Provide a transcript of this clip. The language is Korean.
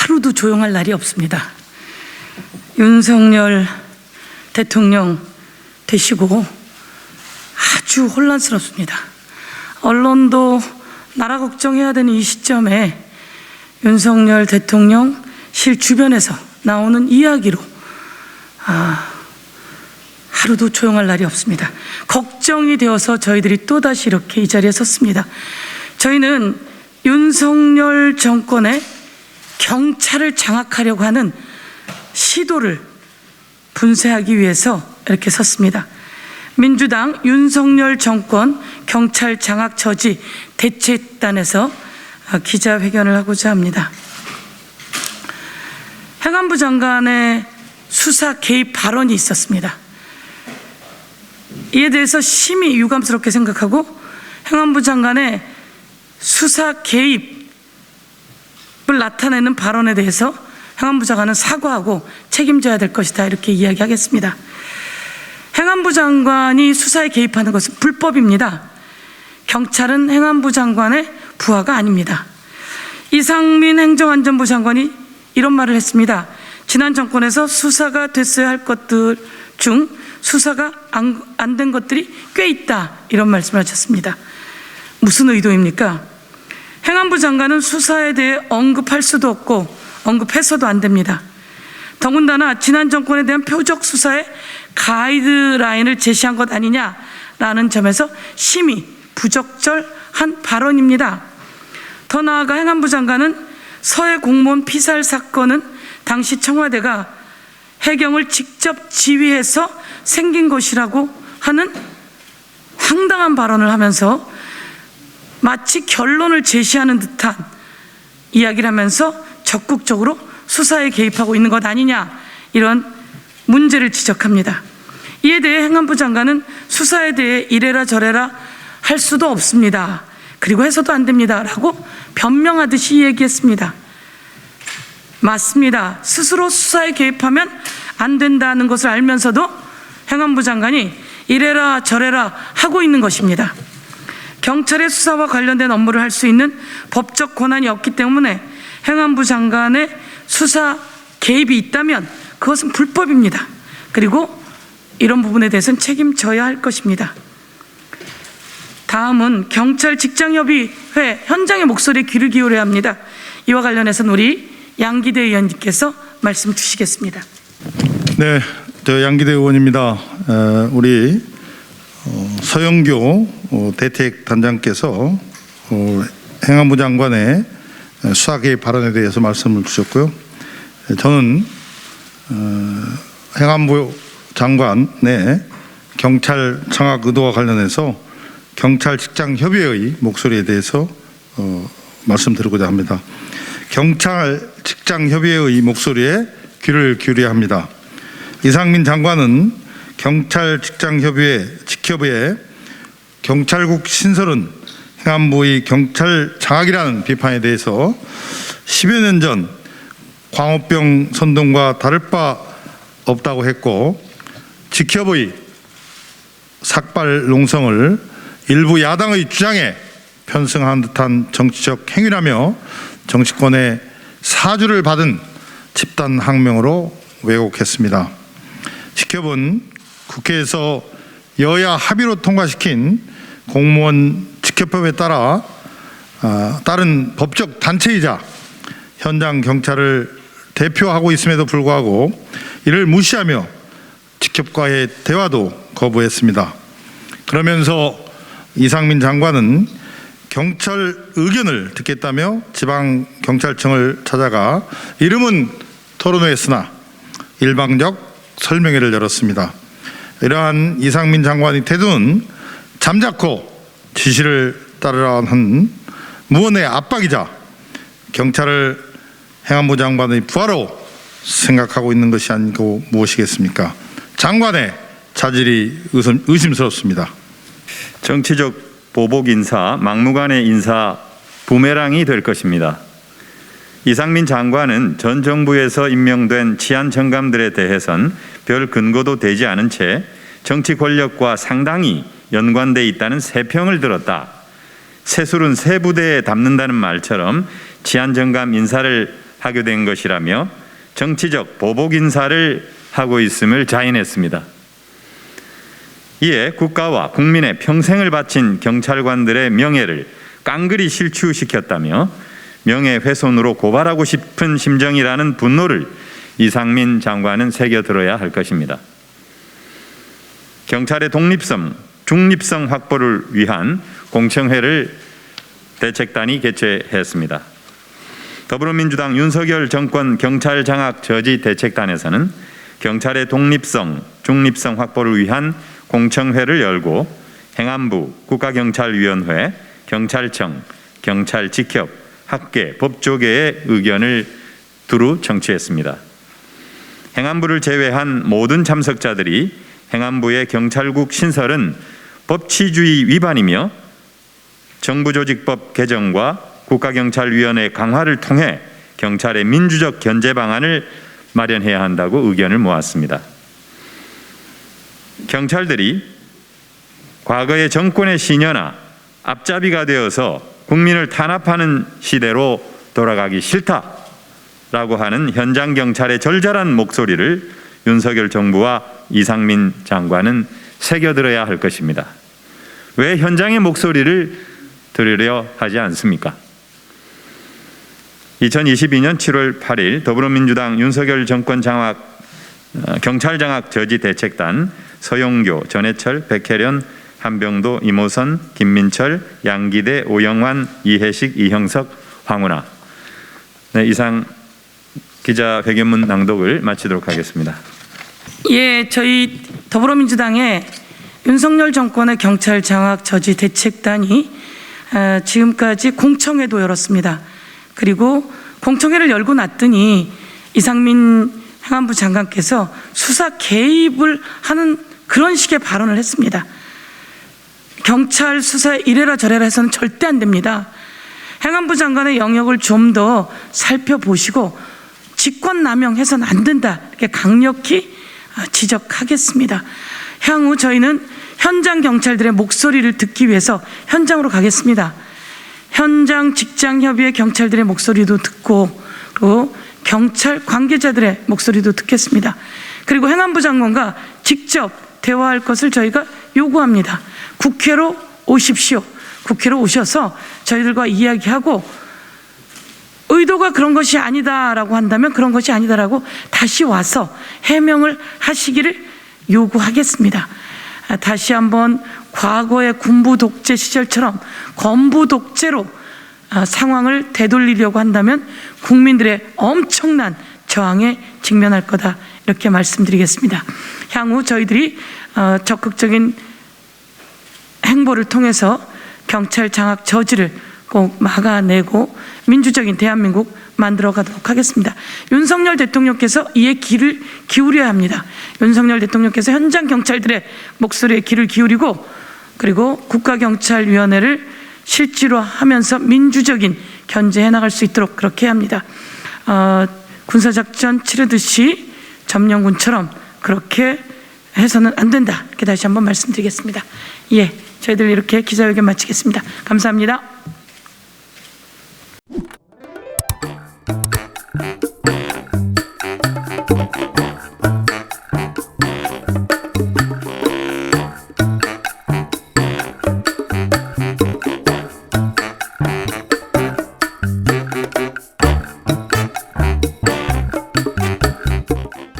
하루도 조용할 날이 없습니다. 윤석열 대통령 되시고 아주 혼란스럽습니다. 언론도 나라 걱정해야 되는 이 시점에 윤석열 대통령실 주변에서 나오는 이야기로 하루도 조용할 날이 없습니다. 걱정이 되어서 저희들이 또다시 이렇게 이 자리에 섰습니다. 저희는 윤석열 정권의 경찰을 장악하려고 하는 시도를 분쇄하기 위해서 이렇게 섰습니다. 민주당 윤석열 정권 경찰 장악 저지 대책단에서 기자회견을 하고자 합니다. 행안부 장관의 수사 개입 발언이 있었습니다. 이에 대해서 심히 유감스럽게 생각하고 행안부 장관의 수사 개입을 나타내는 발언에 대해서 행안부 장관은 사과하고 책임져야 될 것이다, 이렇게 이야기하겠습니다. 행안부 장관이 수사에 개입하는 것은 불법입니다. 경찰은 행안부 장관의 부하가 아닙니다. 이상민 행정안전부 장관이 이런 말을 했습니다. 지난 정권에서 수사가 됐어야 할 것들 중 수사가 안 된 것들이 꽤 있다, 이런 말씀을 하셨습니다. 무슨 의도입니까? 행안부 장관은 수사에 대해 언급할 수도 없고 언급해서도 안 됩니다. 더군다나 지난 정권에 대한 표적 수사의 가이드라인을 제시한 것 아니냐라는 점에서 심히 부적절한 발언입니다. 더 나아가 행안부 장관은 서해 공무원 피살 사건은 당시 청와대가 해경을 직접 지휘해서 생긴 것이라고 하는 황당한 발언을 하면서 마치 결론을 제시하는 듯한 이야기를 하면서 적극적으로 수사에 개입하고 있는 것 아니냐, 이런 문제를 지적합니다. 이에 대해 행안부 장관은 수사에 대해 이래라 저래라 할 수도 없습니다. 그리고 해서도 안 됩니다 라고 변명하듯이 얘기했습니다. 맞습니다. 스스로 수사에 개입하면 안 된다는 것을 알면서도 행안부 장관이 이래라 저래라 하고 있는 것입니다. 경찰의 수사와 관련된 업무를 할 수 있는 법적 권한이 없기 때문에 행안부 장관의 수사 개입이 있다면 그것은 불법입니다. 그리고 이런 부분에 대해서는 책임져야 할 것입니다. 다음은 경찰 직장협의회 현장의 목소리에 귀를 기울여야 합니다. 이와 관련해서는 우리 양기대 의원님께서 말씀 주시겠습니다. 네, 저 양기대 의원입니다. 우리 서영교 대책단장께서 행안부 장관의 수사 개입 발언에 대해서 말씀을 주셨고요. 저는 행안부 장관의 경찰 장악 의도와 관련해서 경찰 직장 협의회의 목소리에 대해서 말씀드리고자 합니다. 경찰 직장 협의회의 목소리에 귀를 기울여야 합니다. 이상민 장관은 경찰 직장 협의회 직협의회 경찰국 신설은 행안부의 경찰 장악이라는 비판에 대해서 10여 년 전 광우병 선동과 다를 바 없다고 했고, 직협의 삭발 농성을 일부 야당의 주장에 편승한 듯한 정치적 행위라며 정치권의 사주를 받은 집단 항명으로 왜곡했습니다. 직협은 국회에서 여야 합의로 통과시킨 공무원 직협법에 따른 법적 단체이자 현장 경찰을 대표하고 있음에도 불구하고 이를 무시하며 직협과의 대화도 거부했습니다. 그러면서 이상민 장관은 경찰 의견을 듣겠다며 지방경찰청을 찾아가 이름은 토론회였으나 일방적 설명회를 열었습니다. 이러한 이상민 장관의 태도는 잠자코 지시를 따르라 한 무언의 압박이자 경찰을 행안부 장관의 부하로 생각하고 있는 것이 아니고 무엇이겠습니까? 장관의 자질이 의심스럽습니다. 정치적 보복 인사, 막무가내 인사 부메랑이 될 것입니다. 이상민 장관은 전 정부에서 임명된 치안 정감들에 대해선 별 근거도 되지 않은 채 정치 권력과 상당히 연관돼 있다는 세평을 들었다. 새술은 새 부대에 담는다는 말처럼 치안 정감 인사를 하게 된 것이라며 정치적 보복 인사를 하고 있음을 자인했습니다. 이에 국가와 국민의 평생을 바친 경찰관들의 명예를 깡그리 실추시켰다며 명예훼손으로 고발하고 싶은 심정이라는 분노를 이상민 장관은 새겨들어야 할 것입니다. 경찰의 독립성, 중립성 확보를 위한 공청회를 대책단이 개최했습니다. 더불어민주당 윤석열 정권 경찰 장악 저지 대책단에서는 경찰의 독립성, 중립성 확보를 위한 공청회를 열고 행안부, 국가경찰위원회, 경찰청, 경찰직협, 학계, 법조계의 의견을 두루 청취했습니다. 행안부를 제외한 모든 참석자들이 행안부의 경찰국 신설은 법치주의 위반이며 정부조직법 개정과 국가경찰위원회 강화를 통해 경찰의 민주적 견제 방안을 마련해야 한다고 의견을 모았습니다. 경찰들이 과거의 정권의 시녀나 앞잡이가 되어서 국민을 탄압하는 시대로 돌아가기 싫다라고 하는 현장 경찰의 절절한 목소리를 윤석열 정부와 이상민 장관은 새겨들어야 할 것입니다. 왜 현장의 목소리를 들으려 하지 않습니까? 2022년 7월 8일 더불어민주당 윤석열 정권 장악 경찰 장악 저지 대책단 서용교, 전해철, 백혜련, 한병도, 이모선, 김민철, 양기대, 오영환, 이해식, 이형석, 황운하. 네, 이상 기자회견문 낭독을 마치도록 하겠습니다. 예, 저희 더불어민주당의 윤석열 정권의 경찰 장악 저지 대책단이 지금까지 공청회도 열었습니다. 그리고 공청회를 열고 났더니 이상민 행안부 장관께서 수사 개입을 하는 그런 식의 발언을 했습니다. 경찰 수사에 이래라 저래라 해서는 절대 안 됩니다. 행안부 장관의 영역을 좀 더 살펴보시고 직권남용해서는 안 된다, 이렇게 강력히 지적하겠습니다. 향후 저희는 현장 경찰들의 목소리를 듣기 위해서 현장으로 가겠습니다. 현장 직장협의회 경찰들의 목소리도 듣고, 그리고 경찰 관계자들의 목소리도 듣겠습니다. 그리고 행안부 장관과 직접 대화할 것을 저희가 요구합니다. 국회로 오십시오. 국회로 오셔서 저희들과 이야기하고, 의도가 그런 것이 아니다라고 한다면 그런 것이 아니다라고 다시 와서 해명을 하시기를 요구하겠습니다. 다시 한번 과거의 군부 독재 시절처럼 건부 독재로 상황을 되돌리려고 한다면 국민들의 엄청난 저항에 직면할 거다, 이렇게 말씀드리겠습니다. 향후 저희들이 적극적인 행보를 통해서 경찰 장악 저지를 꼭 막아내고 민주적인 대한민국 만들어 가도록 하겠습니다. 윤석열 대통령께서 이에 귀를 기울여야 합니다. 윤석열 대통령께서 현장 경찰들의 목소리에 귀를 기울이고, 그리고 국가경찰위원회를 실질화하면서 민주적인 견제해 나갈 수 있도록 그렇게 해야 합니다. 군사작전 치르듯이 점령군처럼 그렇게 해서는 안 된다, 이렇게 다시 한번 말씀드리겠습니다. 예, 저희들 이렇게 기자회견 마치겠습니다. 감사합니다.